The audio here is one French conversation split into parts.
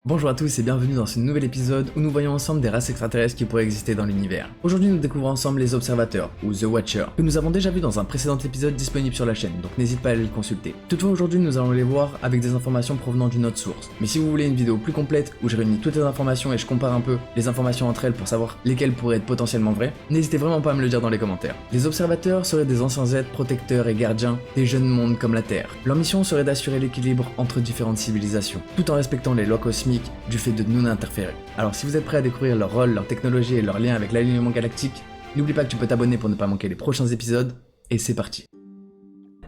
Bonjour à tous et bienvenue dans ce nouvel épisode où nous voyons ensemble des races extraterrestres qui pourraient exister dans l'univers. Aujourd'hui nous découvrons ensemble les Observateurs, ou The Watcher, que nous avons déjà vu dans un précédent épisode disponible sur la chaîne, donc n'hésite pas à aller le consulter. Toutefois aujourd'hui nous allons les voir avec des informations provenant d'une autre source. Mais si vous voulez une vidéo plus complète où je réunis toutes les informations et je compare un peu les informations entre elles pour savoir lesquelles pourraient être potentiellement vraies, n'hésitez vraiment pas à me le dire dans les commentaires. Les Observateurs seraient des anciens êtres protecteurs et gardiens des jeunes mondes comme la Terre. Leur mission serait d'assurer l'équilibre entre différentes civilisations, tout en respectant les lois cosmiques du fait de non-interférer. Alors si vous êtes prêts à découvrir leur rôle, leur technologie et leur lien avec l'alignement galactique, n'oublie pas que tu peux t'abonner pour ne pas manquer les prochains épisodes, et c'est parti.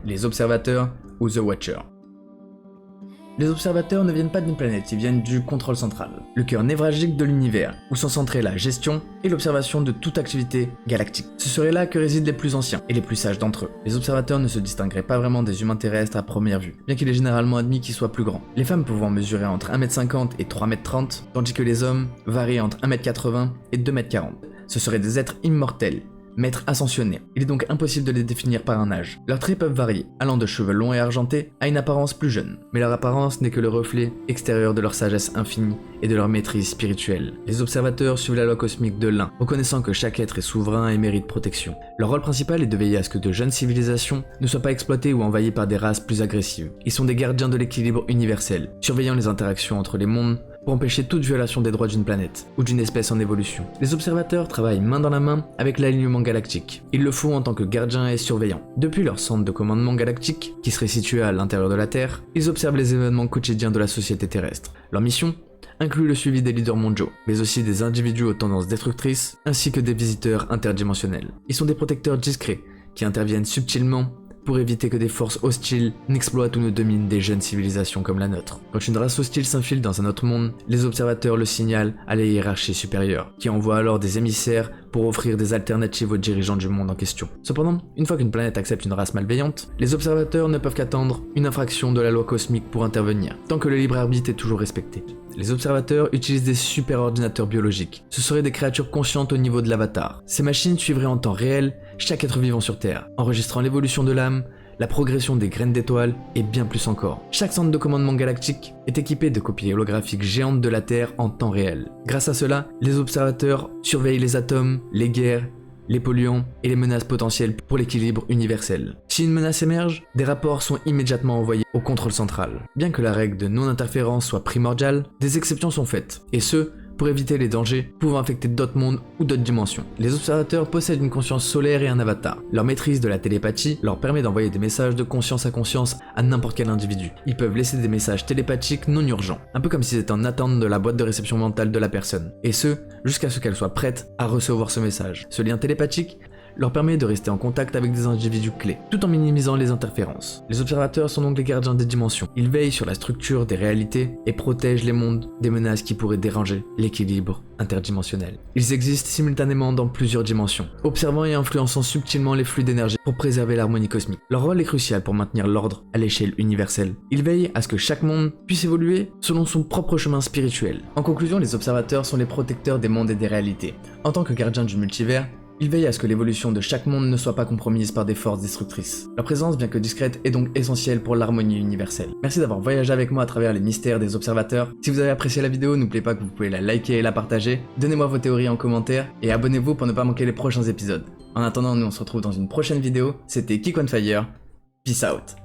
Les Observateurs ou The Watcher. Les Observateurs ne viennent pas d'une planète, ils viennent du contrôle central, le cœur névralgique de l'univers, où sont centrés la gestion et l'observation de toute activité galactique. Ce serait là que résident les plus anciens et les plus sages d'entre eux. Les Observateurs ne se distingueraient pas vraiment des humains terrestres à première vue, bien qu'il est généralement admis qu'ils soient plus grands. Les femmes pouvant mesurer entre 1m50 et 3m30, tandis que les hommes varient entre 1m80 et 2m40. Ce seraient des êtres immortels, maîtres ascensionnés. Il est donc impossible de les définir par un âge. Leurs traits peuvent varier, allant de cheveux longs et argentés à une apparence plus jeune. Mais leur apparence n'est que le reflet extérieur de leur sagesse infinie et de leur maîtrise spirituelle. Les Observateurs suivent la loi cosmique de l'un, reconnaissant que chaque être est souverain et mérite protection. Leur rôle principal est de veiller à ce que de jeunes civilisations ne soient pas exploitées ou envahies par des races plus agressives. Ils sont des gardiens de l'équilibre universel, surveillant les interactions entre les mondes pour empêcher toute violation des droits d'une planète ou d'une espèce en évolution. Les Observateurs travaillent main dans la main avec l'alignement galactique. Ils le font en tant que gardiens et surveillants. Depuis leur centre de commandement galactique, qui serait situé à l'intérieur de la Terre, ils observent les événements quotidiens de la société terrestre. Leur mission inclut le suivi des leaders mondiaux, mais aussi des individus aux tendances destructrices, ainsi que des visiteurs interdimensionnels. Ils sont des protecteurs discrets, qui interviennent subtilement pour éviter que des forces hostiles n'exploitent ou ne dominent des jeunes civilisations comme la nôtre. Quand une race hostile s'infile dans un autre monde, les Observateurs le signalent à la hiérarchie supérieure, qui envoie alors des émissaires pour offrir des alternatives aux dirigeants du monde en question. Cependant, une fois qu'une planète accepte une race malveillante, les Observateurs ne peuvent qu'attendre une infraction de la loi cosmique pour intervenir, tant que le libre arbitre est toujours respecté. Les Observateurs utilisent des superordinateurs biologiques. Ce seraient des créatures conscientes au niveau de l'avatar. Ces machines suivraient en temps réel chaque être vivant sur Terre, enregistrant l'évolution de l'âme, la progression des graines d'étoiles et bien plus encore. Chaque centre de commandement galactique est équipé de copies holographiques géantes de la Terre en temps réel. Grâce à cela, les Observateurs surveillent les atomes, les guerres, les polluants et les menaces potentielles pour l'équilibre universel. Si une menace émerge, des rapports sont immédiatement envoyés au contrôle central. Bien que la règle de non-interférence soit primordiale, des exceptions sont faites, et ce, pour éviter les dangers pouvant affecter d'autres mondes ou d'autres dimensions. Les Observateurs possèdent une conscience solaire et un avatar. Leur maîtrise de la télépathie leur permet d'envoyer des messages de conscience à n'importe quel individu. Ils peuvent laisser des messages télépathiques non urgents, un peu comme s'ils étaient en attente de la boîte de réception mentale de la personne, et ce, jusqu'à ce qu'elle soit prête à recevoir ce message. Ce lien télépathique leur permet de rester en contact avec des individus clés, tout en minimisant les interférences. Les Observateurs sont donc les gardiens des dimensions. Ils veillent sur la structure des réalités et protègent les mondes des menaces qui pourraient déranger l'équilibre interdimensionnel. Ils existent simultanément dans plusieurs dimensions, observant et influençant subtilement les flux d'énergie pour préserver l'harmonie cosmique. Leur rôle est crucial pour maintenir l'ordre à l'échelle universelle. Ils veillent à ce que chaque monde puisse évoluer selon son propre chemin spirituel. En conclusion, les Observateurs sont les protecteurs des mondes et des réalités. En tant que gardiens du multivers, ils veillent à ce que l'évolution de chaque monde ne soit pas compromise par des forces destructrices. Leur présence, bien que discrète, est donc essentielle pour l'harmonie universelle. Merci d'avoir voyagé avec moi à travers les mystères des Observateurs. Si vous avez apprécié la vidéo, n'oubliez pas que vous pouvez la liker et la partager. Donnez-moi vos théories en commentaire et abonnez-vous pour ne pas manquer les prochains épisodes. En attendant, nous on se retrouve dans une prochaine vidéo. C'était Geek on Fire. Peace out.